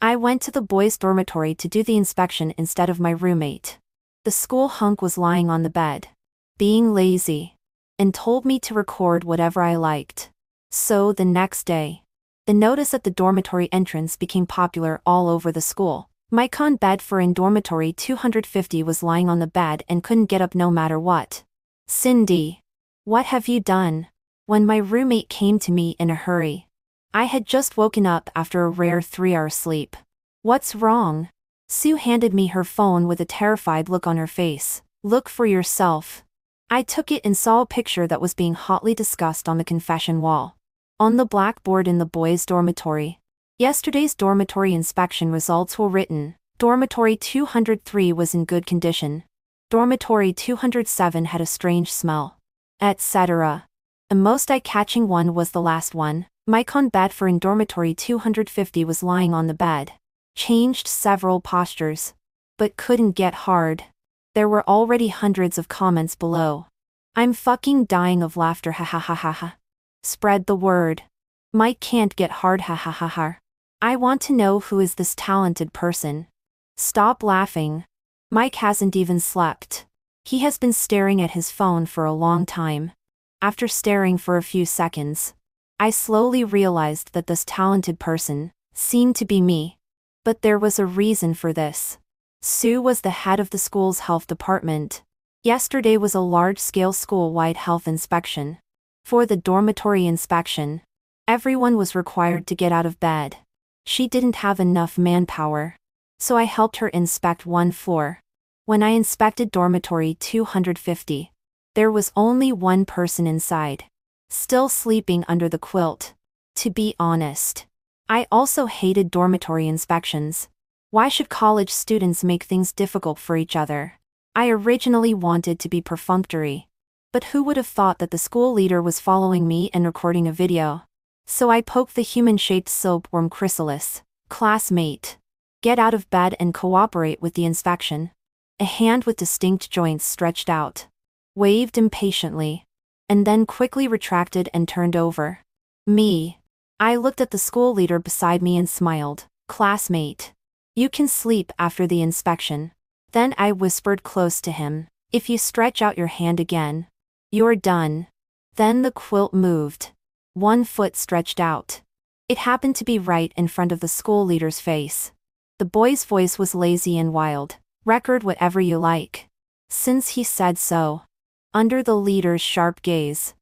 I went to the boys' dormitory to do the inspection instead of my roommate. The school hunk was lying on the bed, being lazy, and told me to record whatever I liked. So the next day, the notice at the dormitory entrance became popular all over the school. My bed for in dormitory 250 was lying on the bed and couldn't get up no matter what. Cindy, what have you done? When my roommate came to me in a hurry. I had just woken up after a rare 3-hour sleep. What's wrong? Sue handed me her phone with a terrified look on her face. Look for yourself. I took it and saw a picture that was being hotly discussed on the confession wall. On the blackboard in the boys' dormitory. Yesterday's dormitory inspection results were written. Dormitory 203 was in good condition. Dormitory 207 had a strange smell. Etc. The most eye-catching one was the last one. My bed for in dormitory 250 was lying on the bed. Changed several postures, but couldn't get hard. There were already hundreds of comments below. I'm fucking dying of laughter, ha ha ha ha ha. Spread the word. Mike can't get hard, ha ha ha ha. I want to know who is this talented person. Stop laughing. Mike hasn't even slept. He has been staring at his phone for a long time. After staring for a few seconds, I slowly realized that this talented person seemed to be me. But there was a reason for this. Sue was the head of the school's health department. Yesterday was a large-scale school-wide health inspection. For the dormitory inspection, everyone was required to get out of bed. She didn't have enough manpower, so I helped her inspect one floor. When I inspected dormitory 250, there was only one person inside, still sleeping under the quilt. To be honest, I also hated dormitory inspections. Why should college students make things difficult for each other? I originally wanted to be perfunctory. But who would have thought that the school leader was following me and recording a video? So I poked the human-shaped silkworm chrysalis. Classmate, get out of bed and cooperate with the inspection. A hand with distinct joints stretched out, waved impatiently, and then quickly retracted and turned over. Me. I looked at the school leader beside me and smiled. Classmate, you can sleep after the inspection. Then I whispered close to him, if you stretch out your hand again, you're done. Then the quilt moved. One foot stretched out. It happened to be right in front of the school leader's face. The boy's voice was lazy and wild. Record whatever you like. Since he said so. Under the leader's sharp gaze,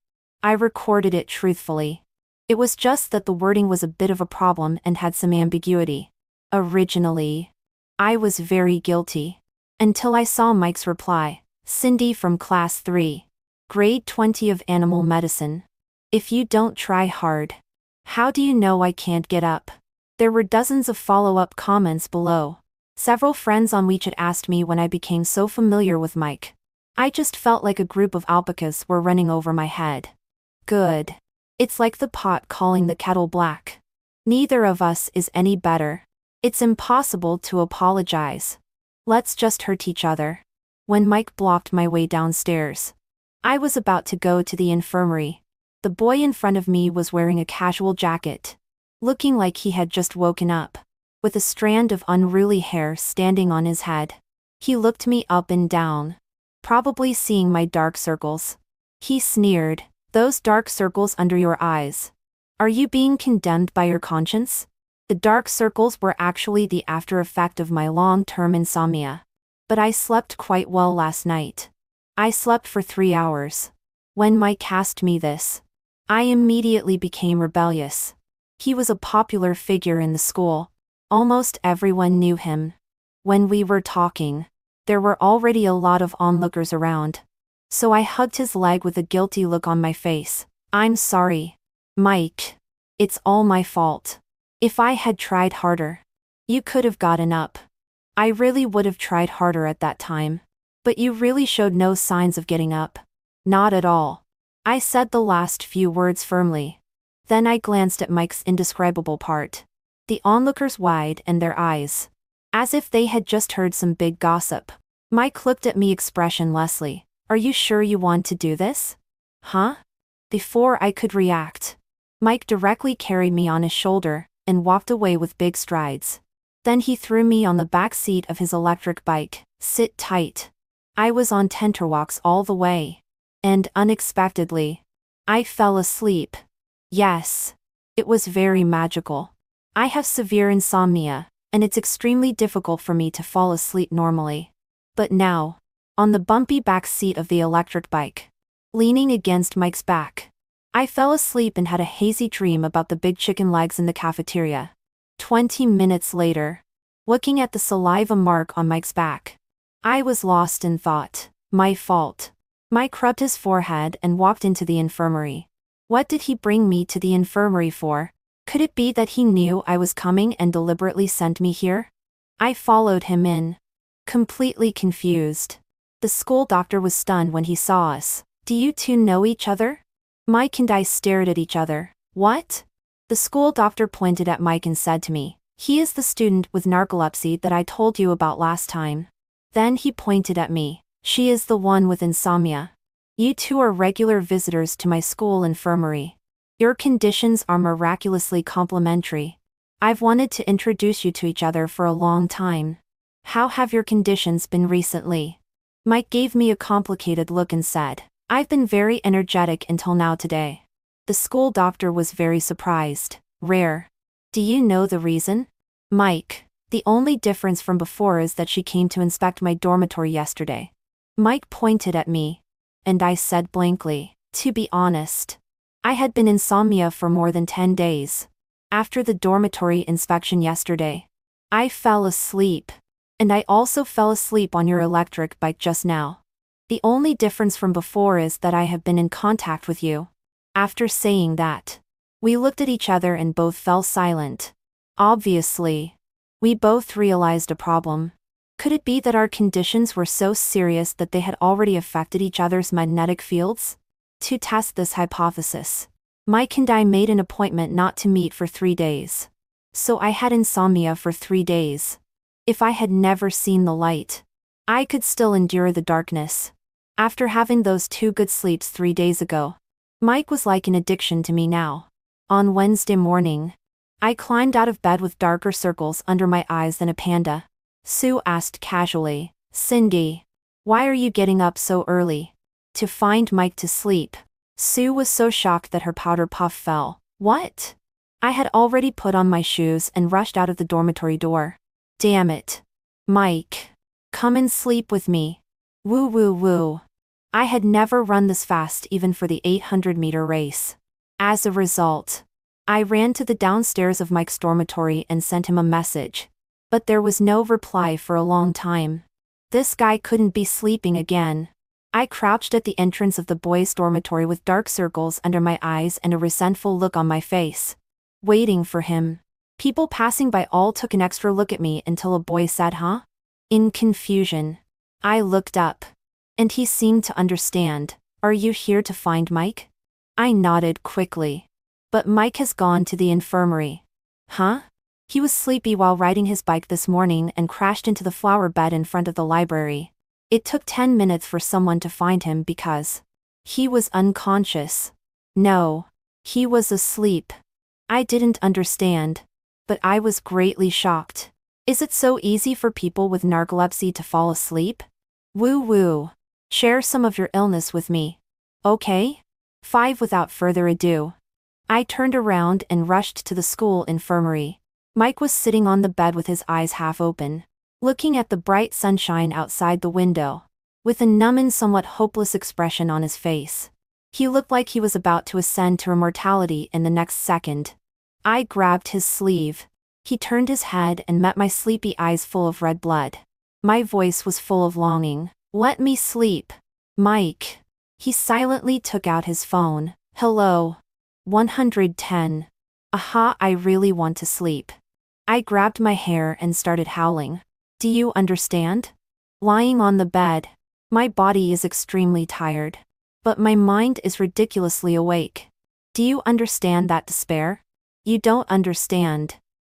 I recorded it truthfully. It was just that the wording was a bit of a problem and had some ambiguity. Originally, I was very guilty. Until I saw Mike's reply. Cindy from Class 3. Grade 20 of Animal Medicine. If you don't try hard, how do you know I can't get up? There were dozens of follow-up comments below. Several friends on WeChat asked me when I became so familiar with Mike. I just felt like a group of alpacas were running over my head. Good. It's like the pot calling the kettle black. Neither of us is any better. It's impossible to apologize. Let's just hurt each other. When Mike blocked my way downstairs, I was about to go to the infirmary. The boy in front of me was wearing a casual jacket, looking like he had just woken up, with a strand of unruly hair standing on his head. He looked me up and down, probably seeing my dark circles. He sneered, those dark circles under your eyes. Are you being condemned by your conscience? The dark circles were actually the after effect of my long-term insomnia. But I slept quite well last night. I slept for 3 hours. When Mike asked me this, I immediately became rebellious. He was a popular figure in the school. Almost everyone knew him. When we were talking, there were already a lot of onlookers around. So I hugged his leg with a guilty look on my face. I'm sorry, Mike. It's all my fault. If I had tried harder, you could have gotten up. I really would have tried harder at that time. But you really showed no signs of getting up. Not at all. I said the last few words firmly. Then I glanced at Mike's indescribable part. The onlookers wide and their eyes, as if they had just heard some big gossip. Mike looked at me expressionlessly. Are you sure you want to do this? Huh? Before I could react, Mike directly carried me on his shoulder and walked away with big strides. Then he threw me on the back seat of his electric bike. Sit tight. I was on tenterhooks all the way. And unexpectedly, I fell asleep. Yes. It was very magical. I have severe insomnia, and it's extremely difficult for me to fall asleep normally. But now, on the bumpy back seat of the electric bike, leaning against Mike's back, I fell asleep and had a hazy dream about the big chicken legs in the cafeteria. 20 minutes later, looking at the saliva mark on Mike's back, I was lost in thought. My fault. Mike rubbed his forehead and walked into the infirmary. What did he bring me to the infirmary for? Could it be that he knew I was coming and deliberately sent me here? I followed him in, completely confused. The school doctor was stunned when he saw us. Do you two know each other? Mike and I stared at each other. What? The school doctor pointed at Mike and said to me, he is the student with narcolepsy that I told you about last time. Then he pointed at me. She is the one with insomnia. You two are regular visitors to my school infirmary. Your conditions are miraculously complementary. I've wanted to introduce you to each other for a long time. How have your conditions been recently? Mike gave me a complicated look and said, I've been very energetic until now today. The school doctor was very surprised. Rare. Do you know the reason? Mike, the only difference from before is that she came to inspect my dormitory yesterday. Mike pointed at me, and I said blankly, to be honest, I had been insomnia for more than 10 days. After the dormitory inspection yesterday, I fell asleep. And I also fell asleep on your electric bike just now. The only difference from before is that I have been in contact with you. After saying that, we looked at each other and both fell silent. Obviously, we both realized a problem. Could it be that our conditions were so serious that they had already affected each other's magnetic fields? To test this hypothesis, Mike and I made an appointment not to meet for 3 days. So I had insomnia for 3 days. If I had never seen the light, I could still endure the darkness. After having those 2 good sleeps 3 days ago, Mike was like an addiction to me now. On Wednesday morning, I climbed out of bed with darker circles under my eyes than a panda. Sue asked casually, Cindy, why are you getting up so early? To find Mike to sleep. Sue was so shocked that her powder puff fell. What? I had already put on my shoes and rushed out of the dormitory door. Damn it. Mike. Come and sleep with me. Woo woo woo. I had never run this fast even for the 800-meter race. As a result, I ran to the downstairs of Mike's dormitory and sent him a message. But there was no reply for a long time. This guy couldn't be sleeping again. I crouched at the entrance of the boys' dormitory with dark circles under my eyes and a resentful look on my face, waiting for him. People passing by all took an extra look at me until a boy said, huh? In confusion, I looked up, and he seemed to understand. Are you here to find Mike? I nodded quickly. But Mike has gone to the infirmary. Huh? He was sleepy while riding his bike this morning and crashed into the flower bed in front of the library. It took 10 minutes for someone to find him because he was unconscious. No, he was asleep. I didn't understand, but I was greatly shocked. Is it so easy for people with narcolepsy to fall asleep? Woo woo. Share some of your illness with me. Okay? 5. Without further ado, I turned around and rushed to the school infirmary. Mike was sitting on the bed with his eyes half open, looking at the bright sunshine outside the window, with a numb and somewhat hopeless expression on his face. He looked like he was about to ascend to immortality in the next second. I grabbed his sleeve. He turned his head and met my sleepy eyes full of red blood. My voice was full of longing. Let me sleep. Mike. He silently took out his phone. Hello. 110. Aha, I really want to sleep. I grabbed my hair and started howling. Do you understand? Lying on the bed, my body is extremely tired, but my mind is ridiculously awake. Do you understand that despair? You don't understand.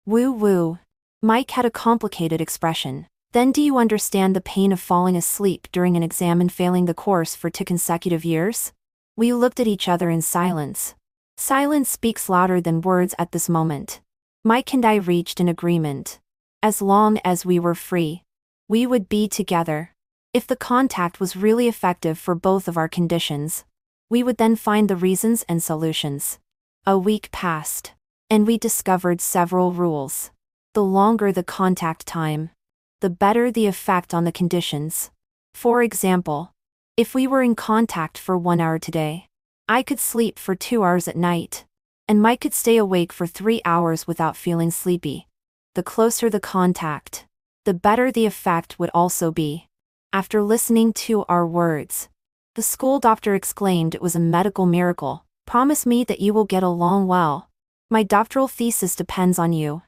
Woo woo. Mike had a complicated expression. Then do you understand the pain of falling asleep during an exam and failing the course for 2 consecutive years? We looked at each other in silence. Silence speaks louder than words at this moment. Mike and I reached an agreement. As long as we were free, we would be together. If the contact was really effective for both of our conditions, we would then find the reasons and solutions. A week passed, and we discovered several rules. The longer the contact time, the better the effect on the conditions. For example, if we were in contact for 1 hour today, I could sleep for 2 hours at night, and Mike could stay awake for 3 hours without feeling sleepy. The closer the contact, the better the effect would also be. After listening to our words, the school doctor exclaimed it was a medical miracle. Promise me that you will get along well. My doctoral thesis depends on you.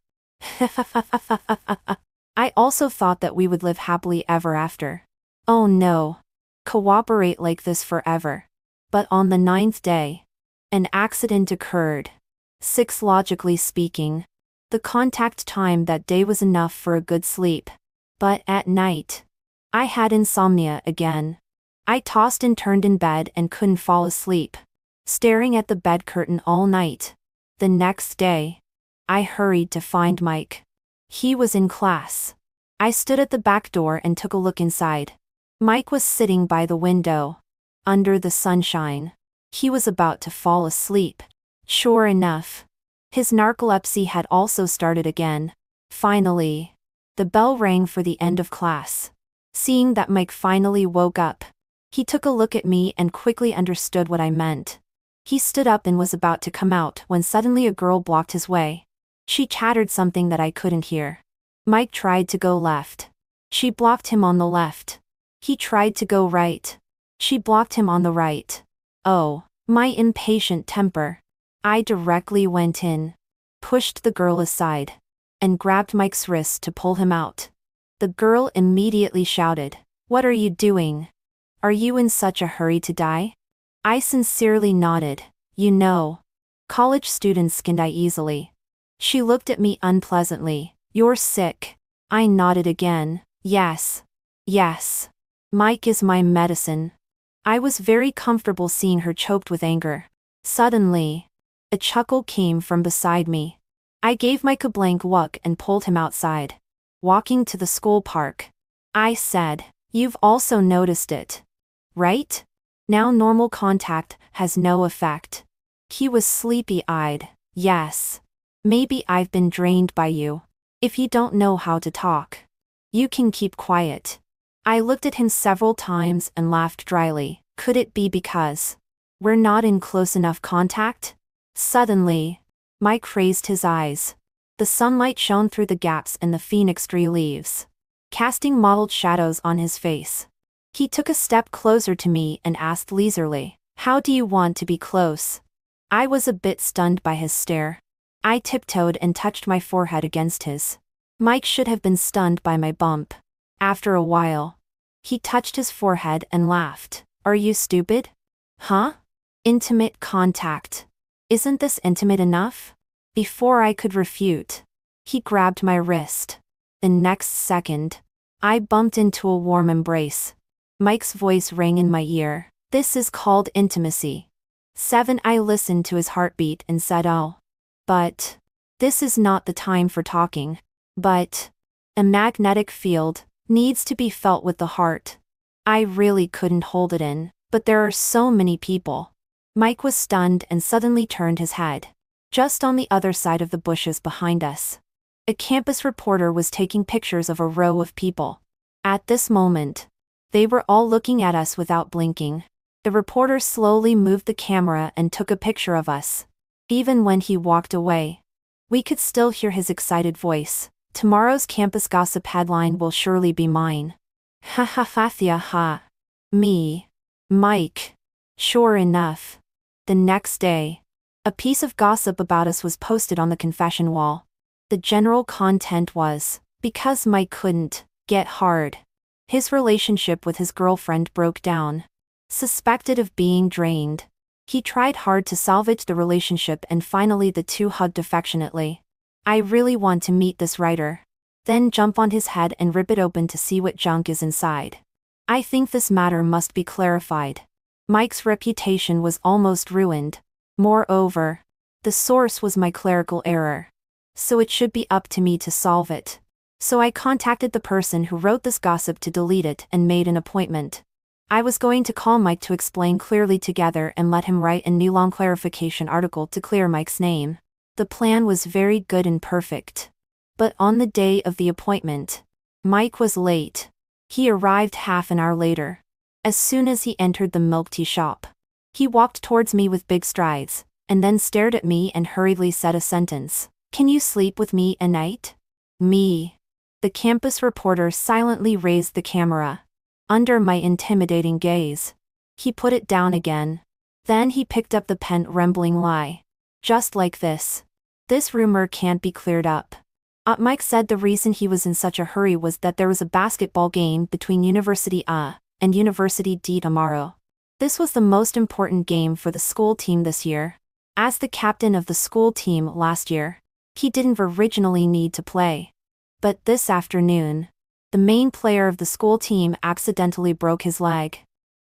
I also thought that we would live happily ever after. Oh no. Cooperate like this forever. But on the 9th day, an accident occurred. 6 logically speaking, the contact time that day was enough for a good sleep. But at night, I had insomnia again. I tossed and turned in bed and couldn't fall asleep, staring at the bed curtain all night. The next day, I hurried to find Mike. He was in class. I stood at the back door and took a look inside. Mike was sitting by the window, under the sunshine. He was about to fall asleep. Sure enough, his narcolepsy had also started again. Finally, the bell rang for the end of class. Seeing that Mike finally woke up, he took a look at me and quickly understood what I meant. He stood up and was about to come out when suddenly a girl blocked his way. She chattered something that I couldn't hear. Mike tried to go left. She blocked him on the left. He tried to go right. She blocked him on the right. Oh, my impatient temper. I directly went in, pushed the girl aside, and grabbed Mike's wrist to pull him out. The girl immediately shouted, "What are you doing? Are you in such a hurry to die?" I sincerely nodded. You know, college students can die easily. She looked at me unpleasantly. You're sick. I nodded again. Yes. Yes. Mike is my medicine. I was very comfortable seeing her choked with anger. Suddenly, a chuckle came from beside me. I gave Mike a blank look and pulled him outside. Walking to the school park, I said, "You've also noticed it, right? Now normal contact has no effect." He was sleepy-eyed. Yes. Maybe I've been drained by you. If you don't know how to talk, you can keep quiet. I looked at him several times and laughed dryly. Could it be because we're not in close enough contact? Suddenly, Mike raised his eyes. The sunlight shone through the gaps in the phoenix tree leaves, casting mottled shadows on his face. He took a step closer to me and asked leisurely, "How do you want to be close?" I was a bit stunned by his stare. I tiptoed and touched my forehead against his. Mike should have been stunned by my bump. After a while, he touched his forehead and laughed. "Are you stupid? Huh? Intimate contact. Isn't this intimate enough?" Before I could refute, he grabbed my wrist. The next second, I bumped into a warm embrace. Mike's voice rang in my ear. "This is called intimacy." 7. I listened to his heartbeat and said, "Oh. But this is not the time for talking." But a magnetic field needs to be felt with the heart. I really couldn't hold it in, but there are so many people. Mike was stunned and suddenly turned his head. Just on the other side of the bushes behind us, a campus reporter was taking pictures of a row of people. At this moment, they were all looking at us without blinking. The reporter slowly moved the camera and took a picture of us. Even when he walked away, we could still hear his excited voice. "Tomorrow's campus gossip headline will surely be mine." Ha ha ha ha ha. Me. Mike. Sure enough, the next day, a piece of gossip about us was posted on the confession wall. The general content was, because Mike couldn't get hard, his relationship with his girlfriend broke down. Suspected of being drained, he tried hard to salvage the relationship and finally the two hugged affectionately. I really want to meet this writer. Then jump on his head and rip it open to see what junk is inside. I think this matter must be clarified. Mike's reputation was almost ruined. Moreover, the source was my clerical error, so it should be up to me to solve it. So I contacted the person who wrote this gossip to delete it and made an appointment. I was going to call Mike to explain clearly together and let him write a new long clarification article to clear Mike's name. The plan was very good and perfect. But on the day of the appointment, Mike was late. He arrived half an hour later. As soon as he entered the milk tea shop, he walked towards me with big strides, and then stared at me and hurriedly said a sentence. "Can you sleep with me a night?" Me. The campus reporter silently raised the camera. Under my intimidating gaze, he put it down again. Then he picked up the pen, rambling lie. Just like this. This rumor can't be cleared up. Mike said the reason he was in such a hurry was that there was a basketball game between University A and University D tomorrow. This was the most important game for the school team this year. As the captain of the school team last year, he didn't originally need to play. But this afternoon, the main player of the school team accidentally broke his leg.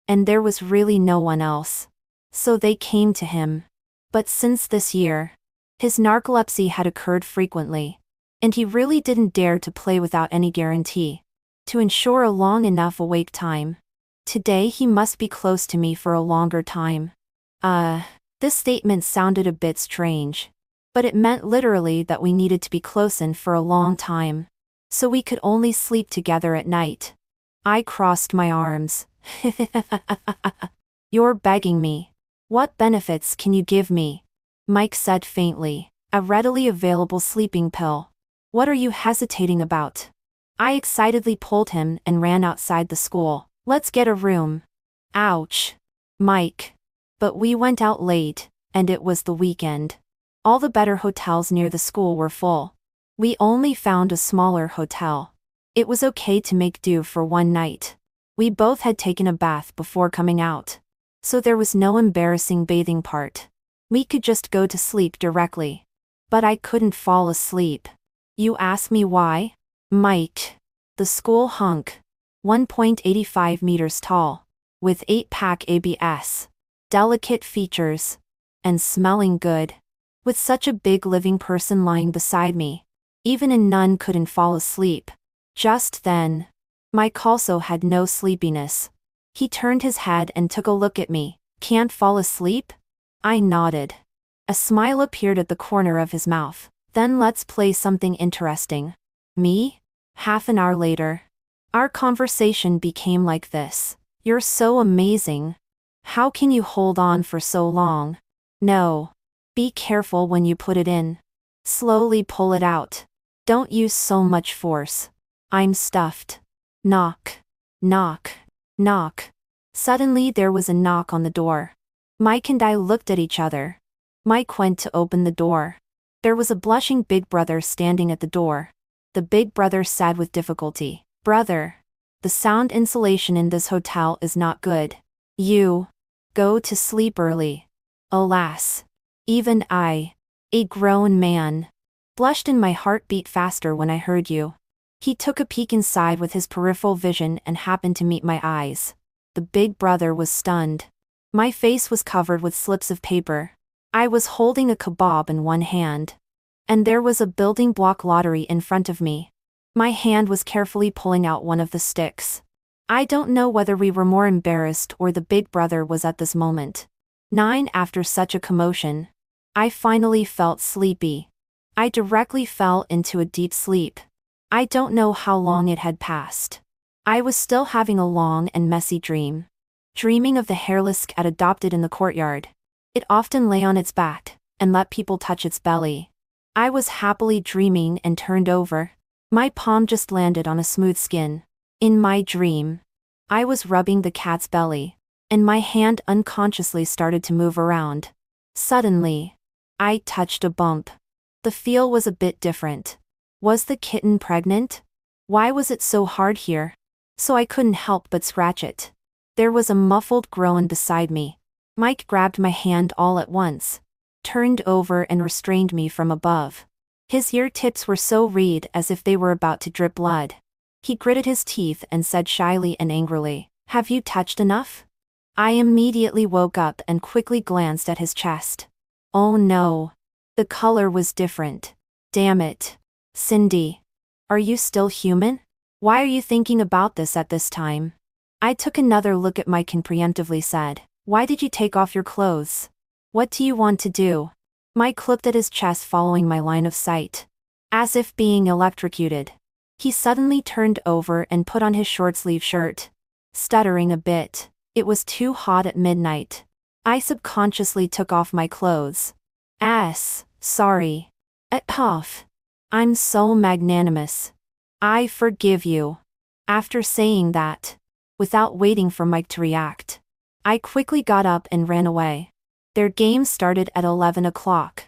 And there was really no one else. So they came to him. But since this year, his narcolepsy had occurred frequently. And he really didn't dare to play without any guarantee. To ensure a long enough awake time. Today he must be close to me for a longer time. This statement sounded a bit strange. But it meant literally that we needed to be close in for a long time. So we could only sleep together at night. I crossed my arms. "You're begging me. What benefits can you give me?" Mike said faintly. "A readily available sleeping pill. What are you hesitating about?" I excitedly pulled him and ran outside the school. "Let's get a room." Ouch. Mike. But we went out late, and it was the weekend. All the better hotels near the school were full. We only found a smaller hotel. It was okay to make do for one night. We both had taken a bath before coming out. So there was no embarrassing bathing part. We could just go to sleep directly. But I couldn't fall asleep. You ask me why? Mike. The school hunk. 1.85 meters tall. With 8-pack ABS. Delicate features. And smelling good. With such a big living person lying beside me. Even a nun couldn't fall asleep. Just then, Mike also had no sleepiness. He turned his head and took a look at me. "Can't fall asleep?" I nodded. A smile appeared at the corner of his mouth. "Then let's play something interesting." Me? Half an hour later. Our conversation became like this. "You're so amazing. How can you hold on for so long?" "No. Be careful when you put it in. Slowly pull it out. Don't use so much force. I'm stuffed." Knock. Knock. Knock. Suddenly there was a knock on the door. Mike and I looked at each other. Mike went to open the door. There was a blushing big brother standing at the door. The big brother said with difficulty, "Brother, the sound insulation in this hotel is not good. You go to sleep early." Alas. Even I, a grown man, blushed and my heart beat faster when I heard you. He took a peek inside with his peripheral vision and happened to meet my eyes. The big brother was stunned. My face was covered with slips of paper. I was holding a kebab in one hand. And there was a building block lottery in front of me. My hand was carefully pulling out one of the sticks. I don't know whether we were more embarrassed or the big brother was at this moment. 9 after such a commotion. I finally felt sleepy. I directly fell into a deep sleep. I don't know how long it had passed. I was still having a long and messy dream. Dreaming of the hairless cat adopted in the courtyard. It often lay on its back, and let people touch its belly. I was happily dreaming and turned over. My palm just landed on a smooth skin. In my dream, I was rubbing the cat's belly, and my hand unconsciously started to move around. Suddenly, I touched a bump. The feel was a bit different. Was the kitten pregnant? Why was it so hard here? So I couldn't help but scratch it. There was a muffled groan beside me. Mike grabbed my hand all at once, turned over and restrained me from above. His ear tips were so red as if they were about to drip blood. He gritted his teeth and said shyly and angrily, "Have you touched enough?" I immediately woke up and quickly glanced at his chest. Oh no. The color was different. Damn it. Cindy. Are you still human? Why are you thinking about this at this time? I took another look at Mike and preemptively said, Why did you take off your clothes? What do you want to do? Mike looked at his chest following my line of sight. As if being electrocuted. He suddenly turned over and put on his short-sleeve shirt. Stuttering a bit, it was too hot at midnight. I subconsciously took off my clothes. Sorry. Off. I'm so magnanimous. I forgive you. After saying that, without waiting for Mike to react, I quickly got up and ran away. Their game started at 11 o'clock.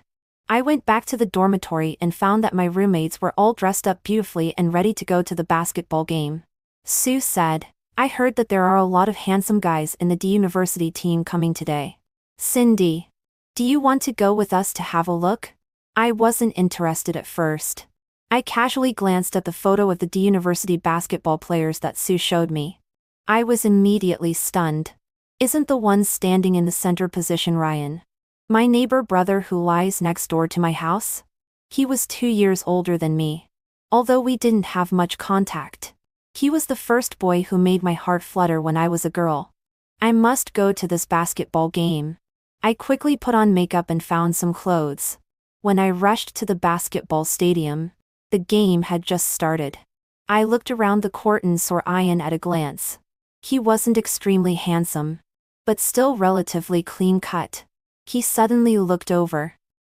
I went back to the dormitory and found that my roommates were all dressed up beautifully and ready to go to the basketball game. Sue said, I heard that there are a lot of handsome guys in the D University team coming today. Cindy, do you want to go with us to have a look? I wasn't interested at first. I casually glanced at the photo of the D University basketball players that Sue showed me. I was immediately stunned. Isn't the one standing in the center position Ryan? My neighbor brother who lies next door to my house? He was 2 years older than me. Although we didn't have much contact. He was the first boy who made my heart flutter when I was a girl. I must go to this basketball game. I quickly put on makeup and found some clothes. When I rushed to the basketball stadium, the game had just started. I looked around the court and saw Ryan at a glance. He wasn't extremely handsome, but still relatively clean-cut. He suddenly looked over.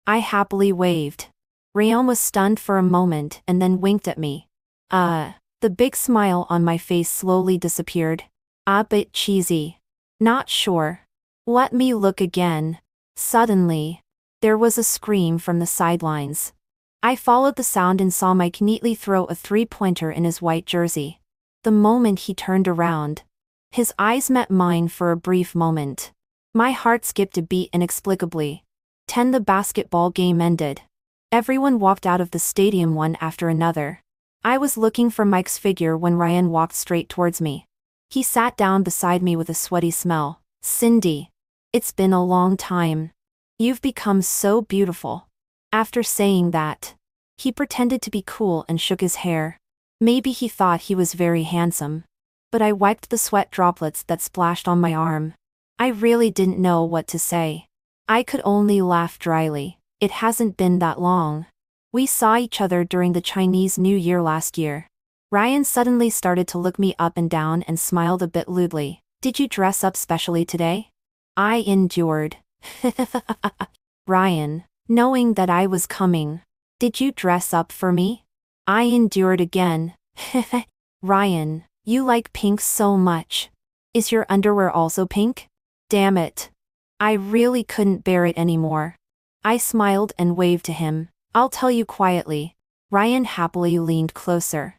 I happily waved. Ryan was stunned for a moment and then winked at me. The big smile on my face slowly disappeared. A bit cheesy. Not sure. Let me look again. Suddenly, there was a scream from the sidelines. I followed the sound and saw Mike neatly throw a three-pointer in his white jersey. The moment he turned around, his eyes met mine for a brief moment. My heart skipped a beat inexplicably. The basketball game ended. Everyone walked out of the stadium one after another. I was looking for Mike's figure when Ryan walked straight towards me. He sat down beside me with a sweaty smell. Cindy. It's been a long time. You've become so beautiful. After saying that, he pretended to be cool and shook his hair. Maybe he thought he was very handsome. But I wiped the sweat droplets that splashed on my arm. I really didn't know what to say. I could only laugh dryly. It hasn't been that long. We saw each other during the Chinese New Year last year. Ryan suddenly started to look me up and down and smiled a bit lewdly. Did you dress up specially today? I endured. Ryan, knowing that I was coming. Did you dress up for me? I endured again. Ryan, you like pink so much. Is your underwear also pink? Damn it. I really couldn't bear it anymore. I smiled and waved to him. I'll tell you quietly. Ryan happily leaned closer.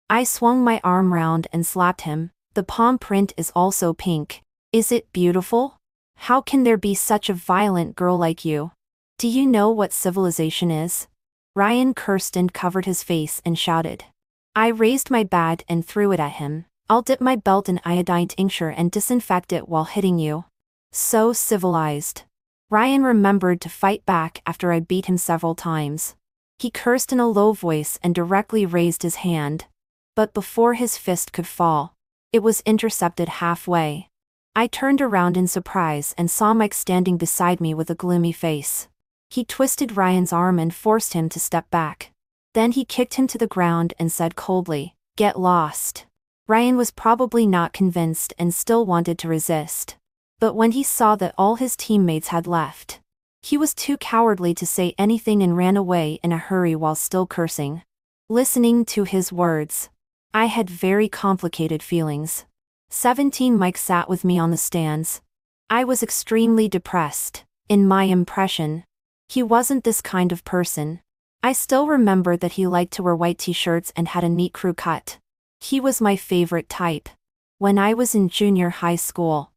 I swung my arm round and slapped him. The palm print is also pink. Is it beautiful? How can there be such a violent girl like you? Do you know what civilization is? Ryan cursed and covered his face and shouted. I raised my bat and threw it at him. I'll dip my belt in iodine tincture and disinfect it while hitting you. So civilized. Ryan remembered to fight back after I beat him several times. He cursed in a low voice and directly raised his hand. But before his fist could fall, it was intercepted halfway. I turned around in surprise and saw Mike standing beside me with a gloomy face. He twisted Ryan's arm and forced him to step back. Then he kicked him to the ground and said coldly, "Get lost." Ryan was probably not convinced and still wanted to resist. But when he saw that all his teammates had left, he was too cowardly to say anything and ran away in a hurry while still cursing. Listening to his words, I had very complicated feelings. 17 Mike sat with me on the stands. I was extremely depressed. In my impression, he wasn't this kind of person. I still remember that he liked to wear white t-shirts and had a neat crew cut. He was my favorite type. When I was in junior high school,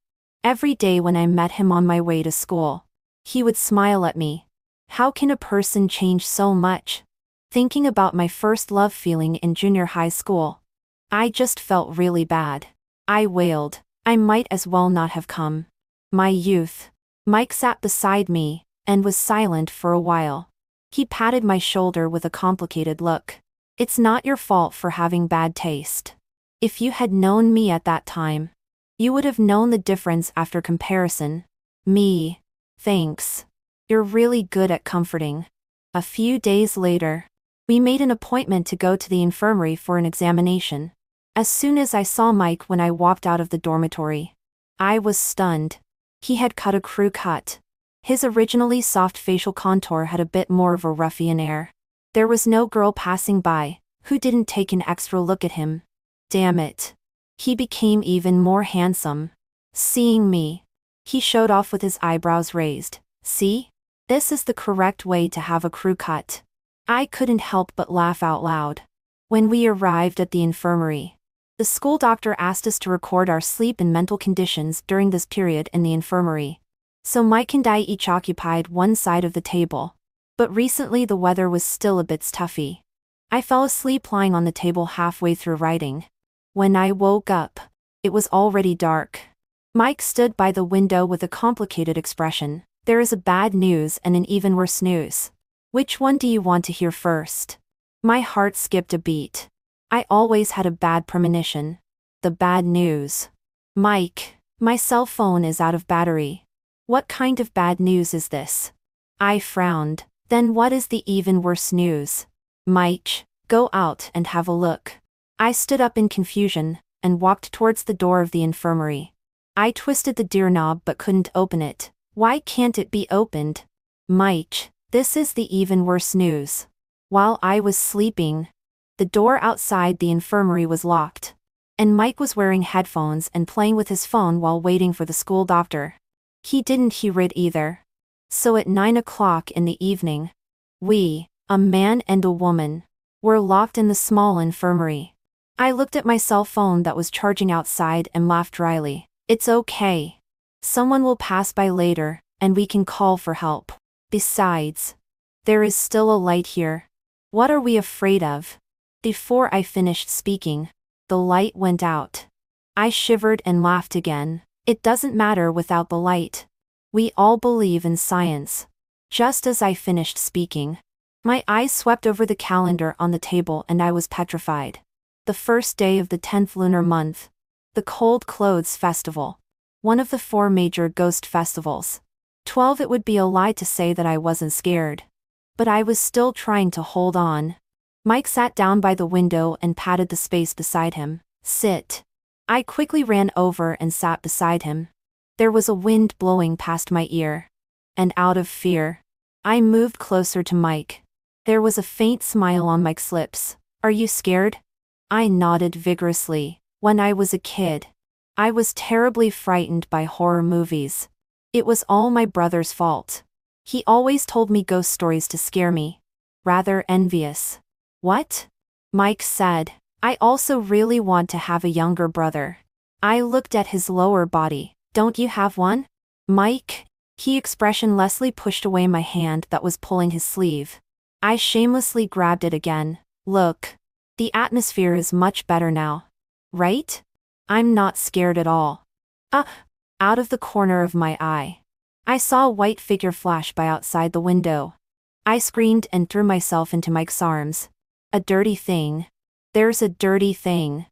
every day when I met him on my way to school, he would smile at me. How can a person change so much? Thinking about my first love feeling in junior high school, I just felt really bad. I wailed. I might as well not have come. My youth. Mike sat beside me, and was silent for a while. He patted my shoulder with a complicated look. It's not your fault for having bad taste. If you had known me at that time, you would have known the difference after comparison. Me. Thanks. You're really good at comforting. A few days later, we made an appointment to go to the infirmary for an examination. As soon as I saw Mike when I walked out of the dormitory, I was stunned. He had cut a crew cut. His originally soft facial contour had a bit more of a ruffian air. There was no girl passing by who didn't take an extra look at him. Damn it. He became even more handsome. Seeing me, he showed off with his eyebrows raised. See? This is the correct way to have a crew cut. I couldn't help but laugh out loud. When we arrived at the infirmary, the school doctor asked us to record our sleep and mental conditions during this period in the infirmary. So Mike and I each occupied one side of the table. But recently the weather was still a bit stuffy. I fell asleep lying on the table halfway through writing. When I woke up, it was already dark. Mike stood by the window with a complicated expression. There is a bad news and an even worse news. Which one do you want to hear first? My heart skipped a beat. I always had a bad premonition. The bad news. Mike, my cell phone is out of battery. What kind of bad news is this? I frowned. Then what is the even worse news? Mike, go out and have a look. I stood up in confusion and walked towards the door of the infirmary. I twisted the doorknob but couldn't open it. Why can't it be opened? Mike, this is the even worse news. While I was sleeping, the door outside the infirmary was locked, and Mike was wearing headphones and playing with his phone while waiting for the school doctor. He didn't hear it either. So at 9 o'clock in the evening, we, a man and a woman, were locked in the small infirmary. I looked at my cell phone that was charging outside and laughed dryly. It's okay. Someone will pass by later, and we can call for help. Besides, there is still a light here. What are we afraid of? Before I finished speaking, the light went out. I shivered and laughed again. It doesn't matter without the light. We all believe in science. Just as I finished speaking, my eyes swept over the calendar on the table and I was petrified. The first day of the 10th lunar month. The Cold Clothes Festival. One of the 4 major ghost festivals. 12. It would be a lie to say that I wasn't scared. But I was still trying to hold on. Mike sat down by the window and patted the space beside him. Sit. I quickly ran over and sat beside him. There was a wind blowing past my ear. And out of fear, I moved closer to Mike. There was a faint smile on Mike's lips. Are you scared? I nodded vigorously. When I was a kid, I was terribly frightened by horror movies. It was all my brother's fault. He always told me ghost stories to scare me. Rather envious. What? Mike said. I also really want to have a younger brother. I looked at his lower body. Don't you have one? Mike? He expressionlessly pushed away my hand that was pulling his sleeve. I shamelessly grabbed it again. Look. The atmosphere is much better now. Right? I'm not scared at all. Out of the corner of my eye, I saw a white figure flash by outside the window. I screamed and threw myself into Mike's arms. A dirty thing. There's a dirty thing.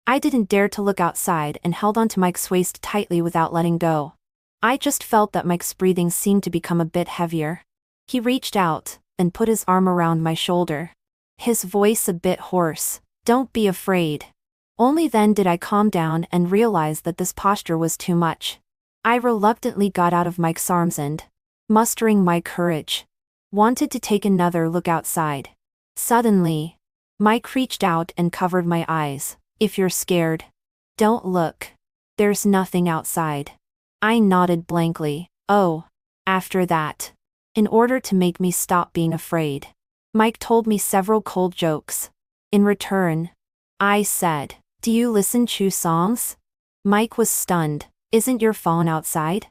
I didn't dare to look outside and held onto Mike's waist tightly without letting go. I just felt that Mike's breathing seemed to become a bit heavier. He reached out and put his arm around my shoulder. His voice a bit hoarse. Don't be afraid. Only then did I calm down and realize that this posture was too much. I reluctantly got out of Mike's arms and, mustering my courage, wanted to take another look outside. Suddenly, Mike reached out and covered my eyes. If you're scared, don't look. There's nothing outside. I nodded blankly. Oh. After that, in order to make me stop being afraid, Mike told me several cold jokes. In return, I said, do you listen to songs? Mike was stunned. Isn't your phone outside?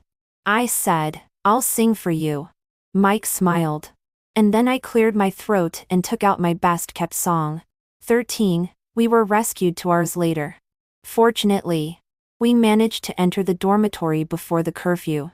I said, I'll sing for you. Mike smiled. And then I cleared my throat and took out my best-kept song. 13. We were rescued 2 hours later. Fortunately, we managed to enter the dormitory before the curfew.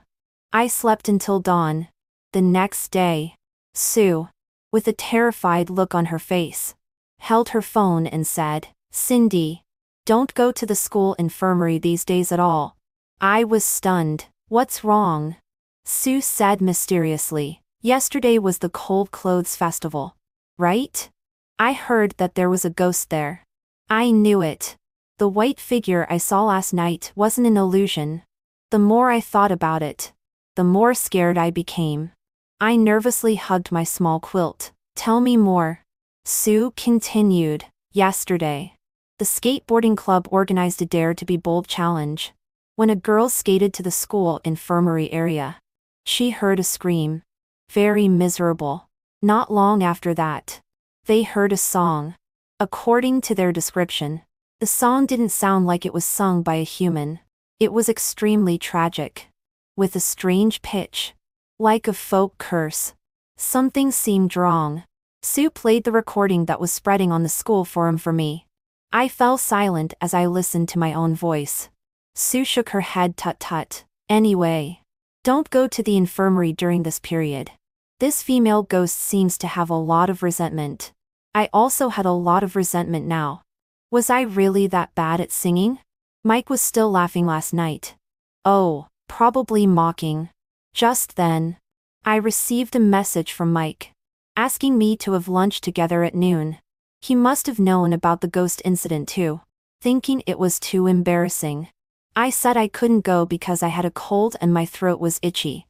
I slept until dawn. The next day, Sue, with a terrified look on her face, held her phone and said, "Cindy, don't go to the school infirmary these days at all." I was stunned. "What's wrong?" Sue said mysteriously, "Yesterday was the Cold Clothes Festival. Right? I heard that there was a ghost there." I knew it. The white figure I saw last night wasn't an illusion. The more I thought about it, the more scared I became. I nervously hugged my small quilt. "Tell me more." Sue continued, "Yesterday, the skateboarding club organized a Dare to be Bold challenge. When a girl skated to the school infirmary area, she heard a scream. Very miserable. Not long after that, they heard a song. According to their description, the song didn't sound like it was sung by a human. It was extremely tragic, with a strange pitch, like a folk curse. Something seemed wrong." Sue played the recording that was spreading on the school forum for me. I fell silent as I listened to my own voice. Sue shook her head. "Tut. Anyway, don't go to the infirmary during this period. This female ghost seems to have a lot of resentment." I also had a lot of resentment now. Was I really that bad at singing? Mike was still laughing last night. Oh, probably mocking. Just then, I received a message from Mike, asking me to have lunch together at noon. He must have known about the ghost incident too, thinking it was too embarrassing. I said I couldn't go because I had a cold and my throat was itchy.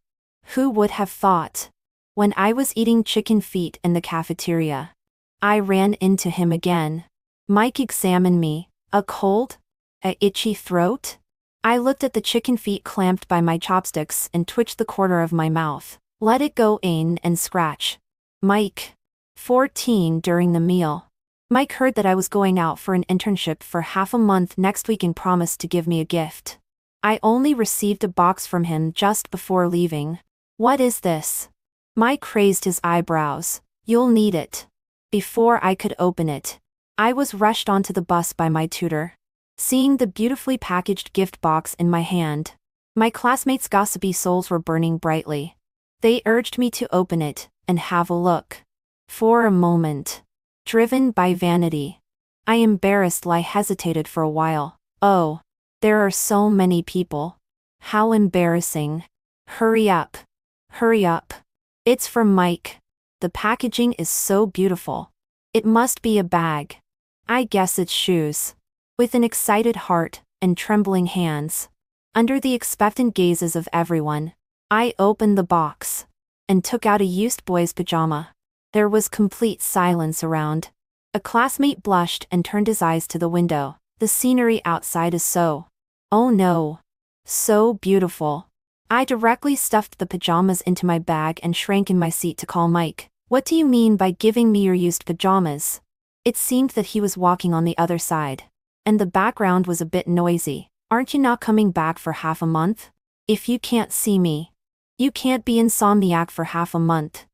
Who would have thought? When I was eating chicken feet in the cafeteria, I ran into him again. Mike examined me. "A cold? A itchy throat?" I looked at the chicken feet clamped by my chopsticks and twitched the corner of my mouth. "Let it go in and scratch." Mike. 14 during the meal. Mike heard that I was going out for an internship for half a month next week and promised to give me a gift. I only received a box from him just before leaving. "What is this?" Mike raised his eyebrows. "You'll need it." Before I could open it, I was rushed onto the bus by my tutor. Seeing the beautifully packaged gift box in my hand, my classmates' gossipy souls were burning brightly. They urged me to open it and have a look. For a moment, driven by vanity, I embarrassedly hesitated for a while. Oh, there are so many people. How embarrassing. Hurry up. Hurry up. It's from Mike. The packaging is so beautiful. It must be a bag. I guess it's shoes. With an excited heart and trembling hands, under the expectant gazes of everyone, I opened the box and took out a used boy's pajama. There was complete silence around. A classmate blushed and turned his eyes to the window. "The scenery outside is so, oh no, so beautiful." I directly stuffed the pajamas into my bag and shrank in my seat to call Mike. "What do you mean by giving me your used pajamas?" It seemed that he was walking on the other side, and the background was a bit noisy. "Aren't you not coming back for half a month? If you can't see me, you can't be insomniac for half a month,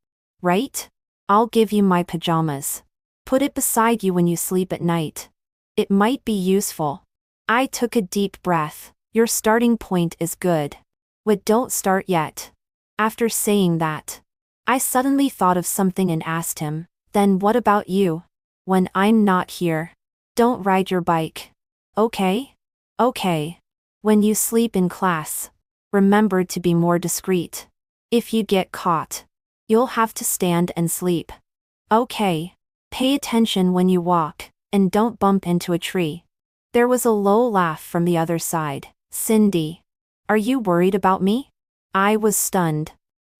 right? I'll give you my pajamas. Put it beside you when you sleep at night. It might be useful." I took a deep breath. "Your starting point is good. But don't start yet." After saying that, I suddenly thought of something and asked him, "Then what about you? When I'm not here, don't ride your bike. Okay? Okay. When you sleep in class, remember to be more discreet. If you get caught, you'll have to stand and sleep. Okay. Pay attention when you walk, and don't bump into a tree." There was a low laugh from the other side. "Cindy, are you worried about me?" I was stunned,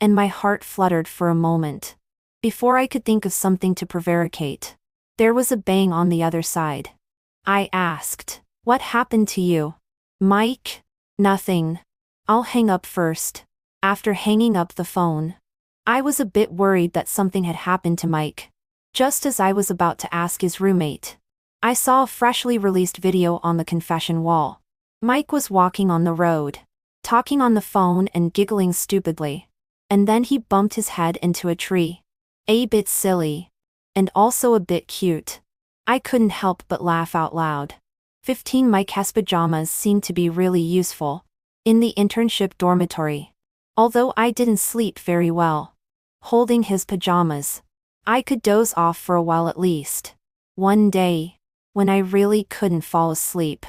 and my heart fluttered for a moment. Before I could think of something to prevaricate, there was a bang on the other side. I asked, "What happened to you?" "Mike?" "Nothing. I'll hang up first." After hanging up the phone, I was a bit worried that something had happened to Mike. Just as I was about to ask his roommate, I saw a freshly released video on the confession wall. Mike was walking on the road, talking on the phone and giggling stupidly. And then he bumped his head into a tree. A bit silly. And also a bit cute. I couldn't help but laugh out loud. 15 Mike's pajamas seemed to be really useful in the internship dormitory. Although I didn't sleep very well, holding his pajamas, I could doze off for a while at least. One day, when I really couldn't fall asleep,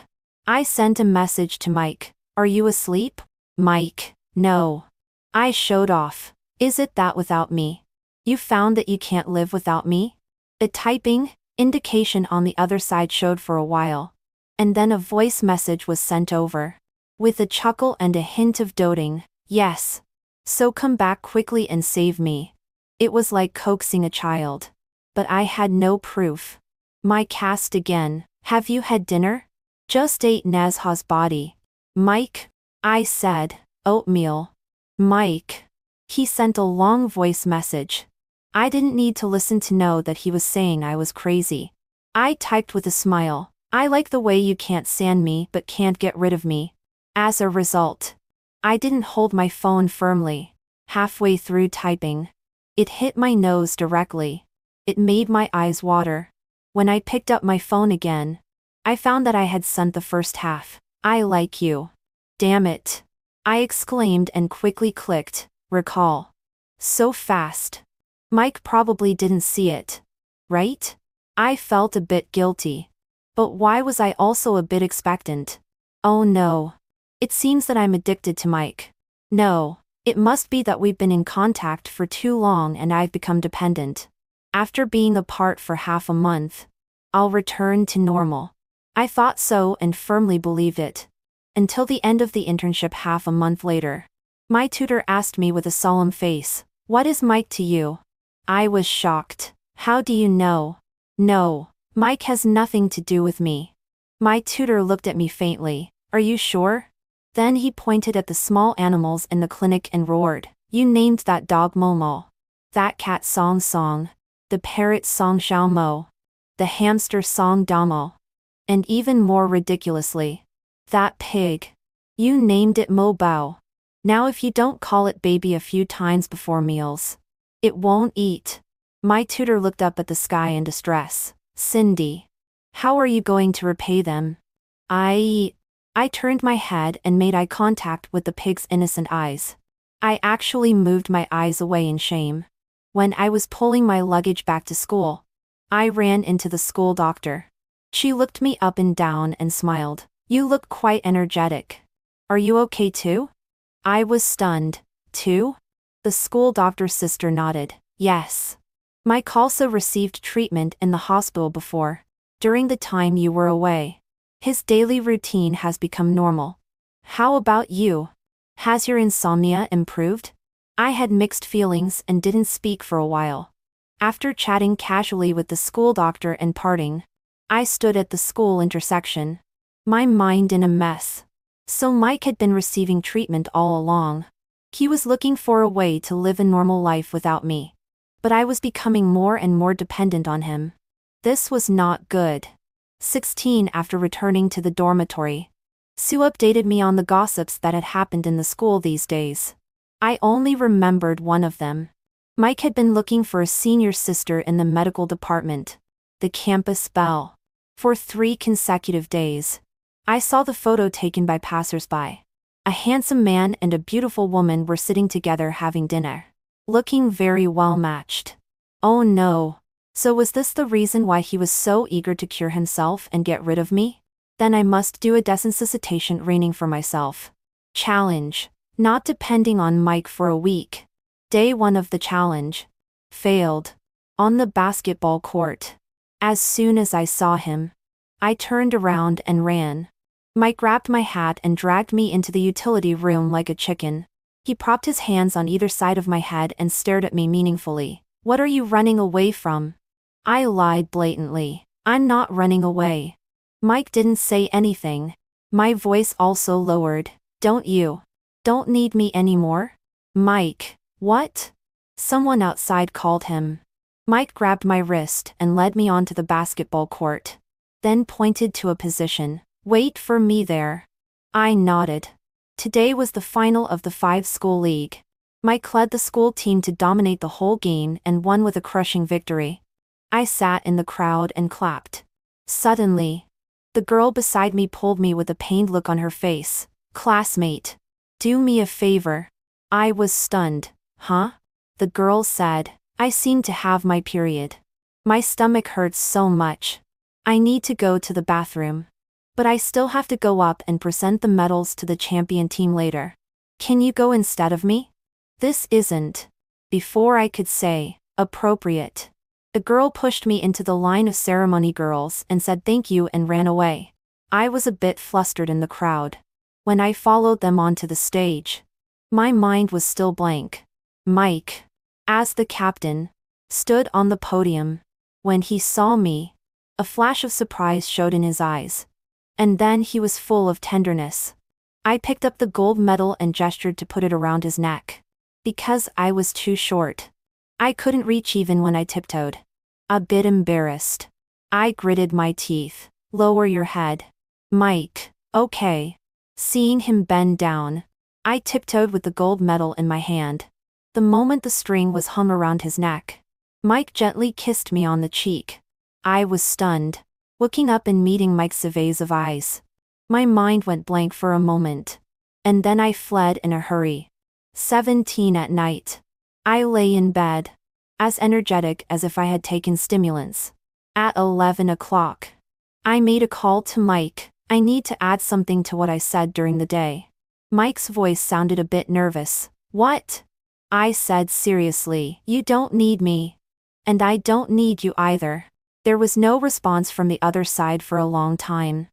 I sent a message to Mike. Are you asleep? Mike, no. I showed off. Is it that without me? You found that you can't live without me? The typing indication on the other side showed for a while. And then a voice message was sent over. With a chuckle and a hint of doting, yes. So come back quickly and save me. It was like coaxing a child. But I had no proof. Mike asked again, have you had dinner? Just ate Nazha's body. Mike? I said, oatmeal. Mike. He sent a long voice message. I didn't need to listen to know that he was saying I was crazy. I typed with a smile, I like the way you can't stand me but can't get rid of me. As a result, I didn't hold my phone firmly. Halfway through typing, it hit my nose directly. It made my eyes water. When I picked up my phone again, I found that I had sent the first half. I like you. Damn it. I exclaimed and quickly clicked, recall. So fast. Mike probably didn't see it. Right? I felt a bit guilty. But why was I also a bit expectant? Oh no. It seems that I'm addicted to Mike. No, it must be that we've been in contact for too long and I've become dependent. After being apart for half a month, I'll return to normal. I thought so and firmly believed it. Until the end of the internship half a month later. My tutor asked me with a solemn face, what is Mike to you? I was shocked. How do you know? No, Mike has nothing to do with me. My tutor looked at me faintly. Are you sure? Then he pointed at the small animals in the clinic and roared, you named that dog Momo. That cat Song Song. The parrot Song Xiao Mo. The hamster Song Damo. And even more ridiculously, that pig. You named it Mo Bao. Now if you don't call it baby a few times before meals, it won't eat. My tutor looked up at the sky in distress. Cindy. How are you going to repay them? I turned my head and made eye contact with the pig's innocent eyes. I actually moved my eyes away in shame. When I was pulling my luggage back to school, I ran into the school doctor. She looked me up and down and smiled. You look quite energetic. Are you okay too? I was stunned. Too? The school doctor's sister nodded. Yes. Mike also received treatment in the hospital before. During the time you were away. His daily routine has become normal. How about you? Has your insomnia improved? I had mixed feelings and didn't speak for a while. After chatting casually with the school doctor and parting, I stood at the school intersection. My mind in a mess. So Mike had been receiving treatment all along. He was looking for a way to live a normal life without me. But I was becoming more and more dependent on him. This was not good. 16 After returning to the dormitory, Sue updated me on the gossips that had happened in the school these days. I only remembered one of them. Mike had been looking for a senior sister in the medical department, the campus belle, for 3 consecutive days. I saw the photo taken by passers-by. A handsome man and a beautiful woman were sitting together having dinner, looking very well matched. Oh no. So was this the reason why he was so eager to cure himself and get rid of me? Then I must do a desensitization training for myself. Challenge. Not depending on Mike for a week. Day 1 of the challenge. Failed. On the basketball court. As soon as I saw him, I turned around and ran. Mike grabbed my hat and dragged me into the utility room like a chicken. He propped his hands on either side of my head and stared at me meaningfully. What are you running away from? I lied blatantly. I'm not running away. Mike didn't say anything. My voice also lowered. Don't need me anymore? Mike. What? Someone outside called him. Mike grabbed my wrist and led me onto the basketball court. Then pointed to a position. Wait for me there. I nodded. Today was the final of the 5-school league. Mike led the school team to dominate the whole game and won with a crushing victory. I sat in the crowd and clapped. Suddenly, the girl beside me pulled me with a pained look on her face. Classmate. Do me a favor. I was stunned. Huh? The girl said. I seem to have my period. My stomach hurts so much. I need to go to the bathroom. But I still have to go up and present the medals to the champion team later. Can you go instead of me? This isn't, before I could say, appropriate. The girl pushed me into the line of ceremony girls and said thank you and ran away. I was a bit flustered in the crowd. When I followed them onto the stage, my mind was still blank. Mike, as the captain, stood on the podium. When he saw me, a flash of surprise showed in his eyes. And then he was full of tenderness. I picked up the gold medal and gestured to put it around his neck. Because I was too short. I couldn't reach even when I tiptoed. A bit embarrassed. I gritted my teeth. Lower your head. Mike, okay. Seeing him bend down, I tiptoed with the gold medal in my hand. The moment the string was hung around his neck, Mike gently kissed me on the cheek. I was stunned, looking up and meeting Mike's evasive eyes. My mind went blank for a moment. And then I fled in a hurry. 17 at night. I lay in bed, as energetic as if I had taken stimulants. At 11 o'clock, I made a call to Mike. I need to add something to what I said during the day. Mike's voice sounded a bit nervous. What? I said seriously, you don't need me. And I don't need you either. There was no response from the other side for a long time.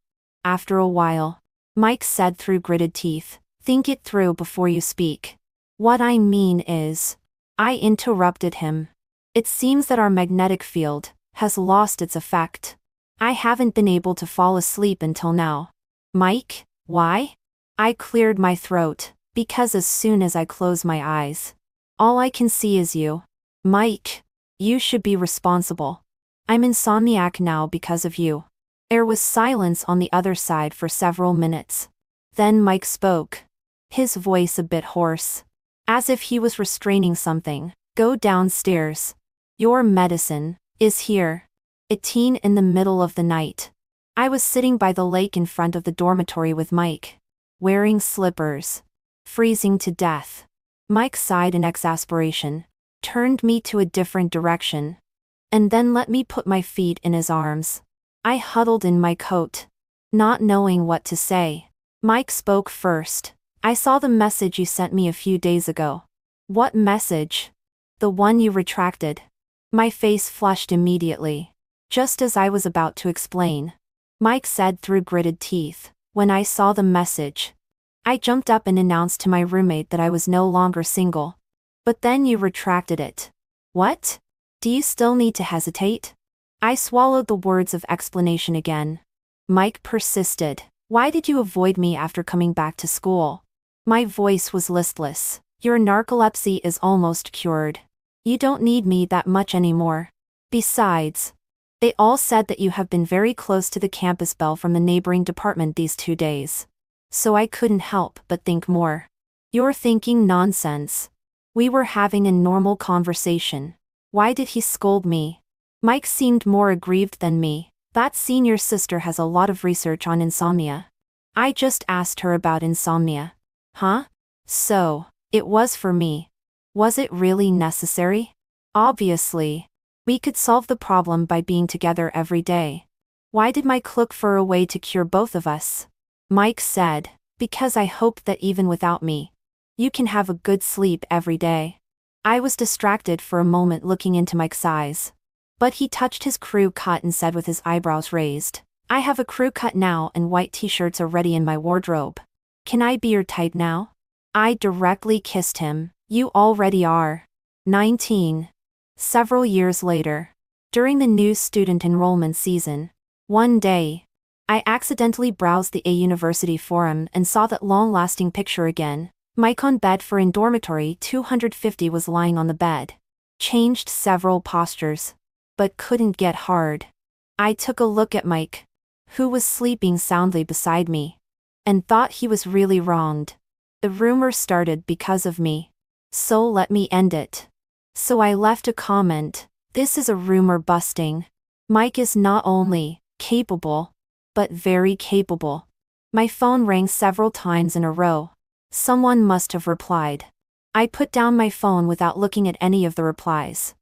After a while, Mike said through gritted teeth, think it through before you speak. What I mean is, I interrupted him. It seems that our magnetic field has lost its effect. I haven't been able to fall asleep until now. Mike, why? I cleared my throat, because as soon as I close my eyes, all I can see is you. Mike, you should be responsible. I'm insomniac now because of you. There was silence on the other side for several minutes. Then Mike spoke. His voice a bit hoarse, as if he was restraining something. Go downstairs. Your medicine is here. 18 in the middle of the night. I was sitting by the lake in front of the dormitory with Mike, wearing slippers, freezing to death. Mike sighed in exasperation, turned me to a different direction, and then let me put my feet in his arms. I huddled in my coat, not knowing what to say. Mike spoke first. I saw the message you sent me a few days ago. What message? The one you retracted. My face flushed immediately. Just as I was about to explain, Mike said through gritted teeth, when I saw the message, I jumped up and announced to my roommate that I was no longer single. But then you retracted it. What? Do you still need to hesitate? I swallowed the words of explanation again. Mike persisted. Why did you avoid me after coming back to school? My voice was listless. Your narcolepsy is almost cured. You don't need me that much anymore. Besides, they all said that you have been very close to the campus bell from the neighboring department these 2 days. So I couldn't help but think more. You're thinking nonsense. We were having a normal conversation. Why did he scold me? Mike seemed more aggrieved than me. That senior sister has a lot of research on insomnia. I just asked her about insomnia. Huh? So, it was for me. Was it really necessary? Obviously. We could solve the problem by being together every day. Why did Mike look for a way to cure both of us? Mike said, because I hoped that even without me, you can have a good sleep every day. I was distracted for a moment looking into Mike's eyes. But he touched his crew cut and said with his eyebrows raised, I have a crew cut now and white t-shirts are ready in my wardrobe. Can I be your type now? I directly kissed him. You already are. 19. Several years later, during the new student enrollment season, one day, I accidentally browsed the A University forum and saw that long-lasting picture again. Mike on bed for in dormitory 250 was lying on the bed. Changed several postures, but couldn't get hard. I took a look at Mike, who was sleeping soundly beside me, and thought he was really wronged. The rumor started because of me. So let me end it. So I left a comment. This is a rumor busting. Mike is not only capable, but very capable. My phone rang several times in a row. Someone must have replied. I put down my phone without looking at any of the replies.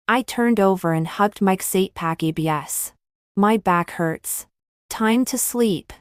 I turned over and hugged Mike Sate Pack ABS. My back hurts. Time to sleep.